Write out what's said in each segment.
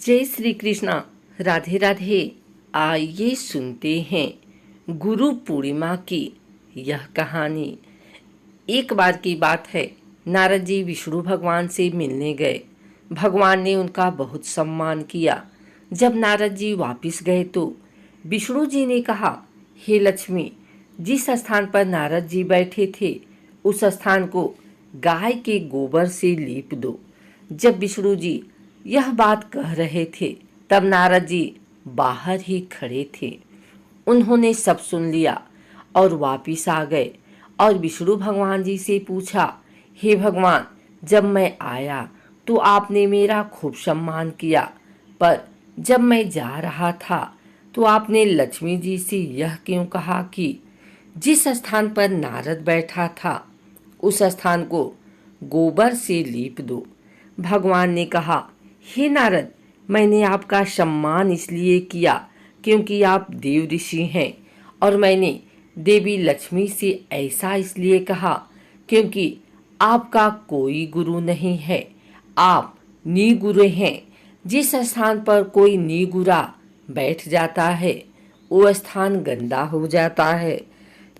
जय श्री कृष्णा। राधे राधे। आइए सुनते हैं गुरु पूर्णिमा की यह कहानी। एक बार की बात है, नारद जी विष्णु भगवान से मिलने गए। भगवान ने उनका बहुत सम्मान किया। जब नारद जी वापस गए तो विष्णु जी ने कहा, हे लक्ष्मी, जिस स्थान पर नारद जी बैठे थे उस स्थान को गाय के गोबर से लीप दो। जब विष्णु जी यह बात कह रहे थे तब नारद जी बाहर ही खड़े थे। उन्होंने सब सुन लिया और वापिस आ गए और विष्णु भगवान जी से पूछा, हे भगवान, जब मैं आया तो आपने मेरा खूब सम्मान किया, पर जब मैं जा रहा था तो आपने लक्ष्मी जी से यह क्यों कहा कि जिस स्थान पर नारद बैठा था उस स्थान को गोबर से लीप दो। भगवान ने कहा, हे नारद, मैंने आपका सम्मान इसलिए किया क्योंकि आप देव ऋषि हैं, और मैंने देवी लक्ष्मी से ऐसा इसलिए कहा क्योंकि आपका कोई गुरु नहीं है, आप निगुरे हैं। जिस स्थान पर कोई निगुरा बैठ जाता है वो स्थान गंदा हो जाता है।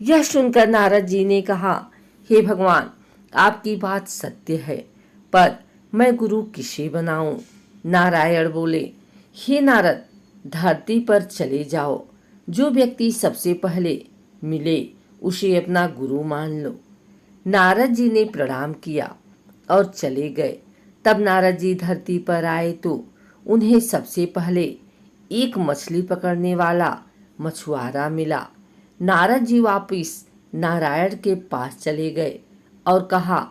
यह सुनकर नारद जी ने कहा, हे भगवान, आपकी बात सत्य है, पर मैं गुरु किसे बनाऊं? नारायण बोले, हे नारद, धरती पर चले जाओ। जो व्यक्ति सबसे पहले मिले उसे अपना गुरु मान लो। नारद जी ने प्रणाम किया और चले गए। तब नारद जी धरती पर आए तो उन्हें सबसे पहले एक मछली पकड़ने वाला मछुआरा मिला। नारद जी वापिस नारायण के पास चले गए और कहा,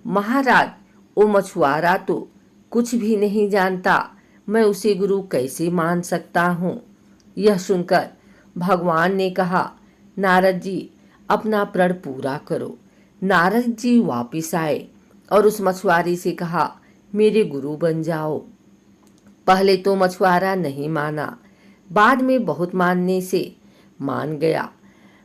महाराज, वो मछुआरा तो कुछ भी नहीं जानता, मैं उसे गुरु कैसे मान सकता हूँ? यह सुनकर भगवान ने कहा, नारद जी, अपना प्रण पूरा करो। नारद जी वापिस आए और उस मछुआरे से कहा, मेरे गुरु बन जाओ। पहले तो मछुआरा नहीं माना, बाद में बहुत मानने से मान गया।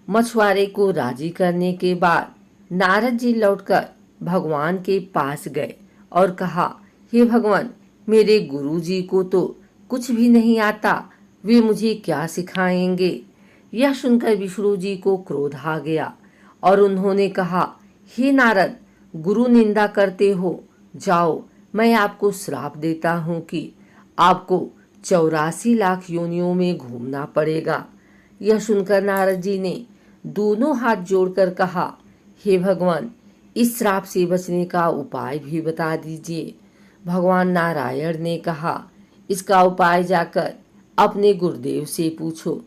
मछुआरे को राजी करने के बाद नारद जी लौटकर भगवान के पास गए और कहा, हे भगवान, मेरे गुरुजी को तो कुछ भी नहीं आता, वे मुझे क्या सिखाएंगे? यह सुनकर विष्णु जी को क्रोध आ गया और उन्होंने कहा, हे नारद, गुरु निंदा करते हो, जाओ, मैं आपको श्राप देता हूँ कि आपको 84 लाख योनियों में घूमना पड़ेगा। यह सुनकर नारद जी ने दोनों हाथ जोड़कर कहा, हे भगवान, इस श्राप से बचने का उपाय भी बता दीजिए। भगवान नारायण ने कहा, इसका उपाय जाकर अपने गुरुदेव से पूछो।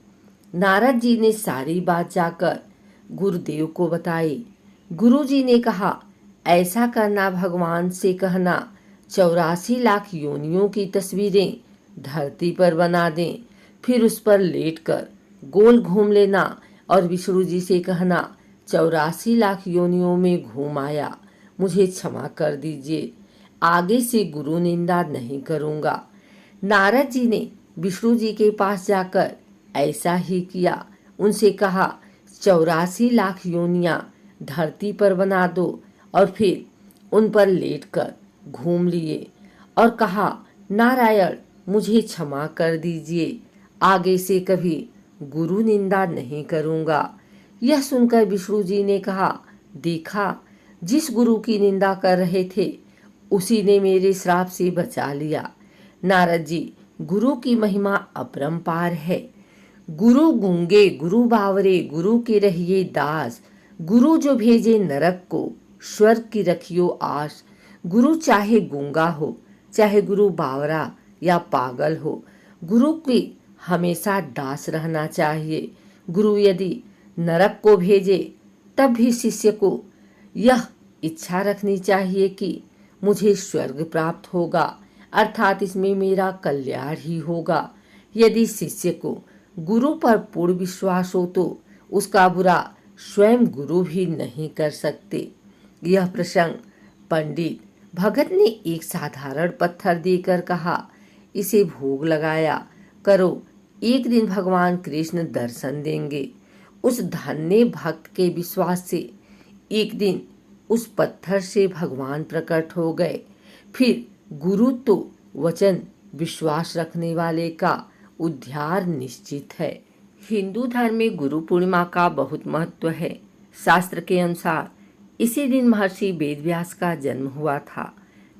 नारद जी ने सारी बात जाकर गुरुदेव को बताई। गुरुजी ने कहा, ऐसा करना, भगवान से कहना 84 लाख योनियों की तस्वीरें धरती पर बना दें, फिर उस पर लेटकर गोल घूम लेना और विष्णु जी से कहना, 84 लाख योनियों में घूम आया, मुझे क्षमा कर दीजिए, आगे से गुरु निंदा नहीं करूँगा। नारद जी ने विष्णु जी के पास जाकर ऐसा ही किया। उनसे कहा, 84 लाख योनियाँ धरती पर बना दो और फिर उन पर लेटकर घूम लिए और कहा, नारायण, मुझे क्षमा कर दीजिए, आगे से कभी गुरु निंदा नहीं करूँगा। यह सुनकर विष्णु जी ने कहा, देखा, जिस गुरु की निंदा कर रहे थे उसी ने मेरे श्राप से बचा लिया। नारद जी, गुरु की महिमा अपरंपार है। गुरु गूंगे, गुरु बावरे, गुरु के रहिए दास, गुरु जो भेजे नरक को, स्वर्ग की रखियो आस। गुरु चाहे गूंगा हो, चाहे गुरु बावरा या पागल हो, गुरु की हमेशा दास रहना चाहिए। गुरु यदि नरक को भेजे तब भी शिष्य को यह इच्छा रखनी चाहिए कि मुझे स्वर्ग प्राप्त होगा, अर्थात इसमें मेरा कल्याण ही होगा। यदि शिष्य को गुरु पर पूर्ण विश्वास हो तो उसका बुरा स्वयं गुरु भी नहीं कर सकते। यह प्रसंग पंडित भगत ने एक साधारण पत्थर देकर कहा, इसे भोग लगाया करो, एक दिन भगवान कृष्ण दर्शन देंगे। उस धन्य भक्त के विश्वास से एक दिन उस पत्थर से भगवान प्रकट हो गए। फिर गुरु तो वचन विश्वास रखने वाले का उद्धार निश्चित है। हिंदू धर्म में गुरु पूर्णिमा का बहुत महत्व है। शास्त्र के अनुसार इसी दिन महर्षि वेदव्यास का जन्म हुआ था।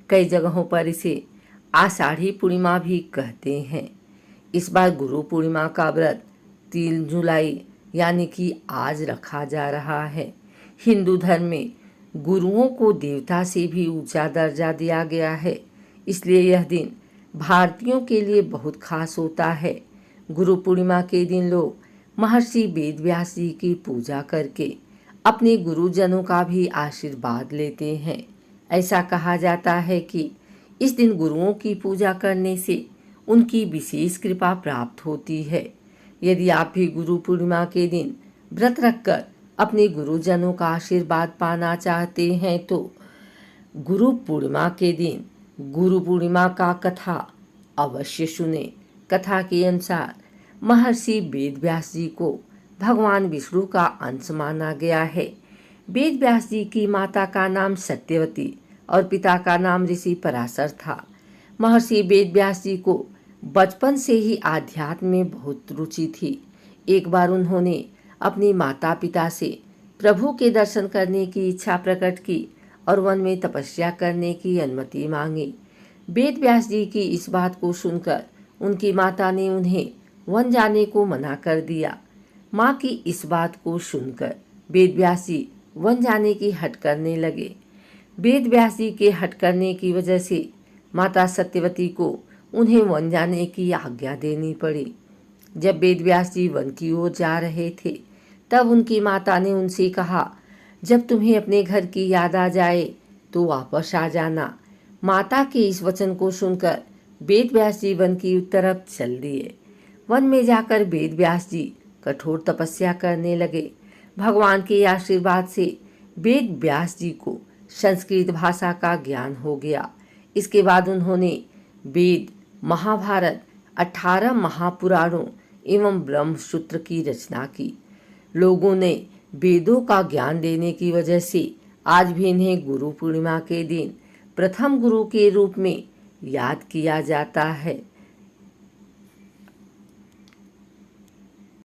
कई जगहों पर इसे आषाढ़ी पूर्णिमा भी कहते हैं। इस बार गुरु पूर्णिमा का व्रत 3 जुलाई यानी कि आज रखा जा रहा है। हिंदू धर्म में गुरुओं को देवता से भी ऊंचा दर्जा दिया गया है, इसलिए यह दिन भारतीयों के लिए बहुत खास होता है। गुरु पूर्णिमा के दिन लोग महर्षि वेदव्यास जी की पूजा करके अपने गुरुजनों का भी आशीर्वाद लेते हैं। ऐसा कहा जाता है कि इस दिन गुरुओं की पूजा करने से उनकी विशेष कृपा प्राप्त होती है। यदि आप भी गुरु पूर्णिमा के दिन व्रत रखकर अपने गुरुजनों का आशीर्वाद पाना चाहते हैं तो गुरु पूर्णिमा के दिन गुरु पूर्णिमा का कथा अवश्य सुने। कथा के अनुसार महर्षि वेदव्यास जी को भगवान विष्णु का अंश माना गया है। वेदव्यास जी की माता का नाम सत्यवती और पिता का नाम ऋषि पराशर था। महर्षि वेदव्यास जी को बचपन से ही आध्यात्म में बहुत रुचि थी। एक बार उन्होंने अपने माता पिता से प्रभु के दर्शन करने की इच्छा प्रकट की और वन में तपस्या करने की अनुमति मांगी। वेदव्यास जी की इस बात को सुनकर उनकी माता ने उन्हें वन जाने को मना कर दिया। माँ की इस बात को सुनकर वेदव्यास जी वन जाने की हट करने लगे। वेदव्यास जी के हट करने की वजह से माता सत्यवती को उन्हें वन जाने की आज्ञा देनी पड़ी। जब वेदव्यास जी वन की ओर जा रहे थे तब उनकी माता ने उनसे कहा, जब तुम्हें अपने घर की याद आ जाए तो वापस आ जाना। माता के इस वचन को सुनकर वेदव्यास जी वन की तरफ चल दिए। वन में जाकर वेदव्यास जी कठोर तपस्या करने लगे। भगवान के आशीर्वाद से वेदव्यास जी को संस्कृत भाषा का ज्ञान हो गया। इसके बाद उन्होंने वेद, महाभारत, 18 महापुराणों एवं ब्रह्मसूत्र की रचना की। लोगों ने वेदों का ज्ञान देने की वजह से आज भी इन्हें गुरु पूर्णिमा के दिन प्रथम गुरु के रूप में याद किया जाता है।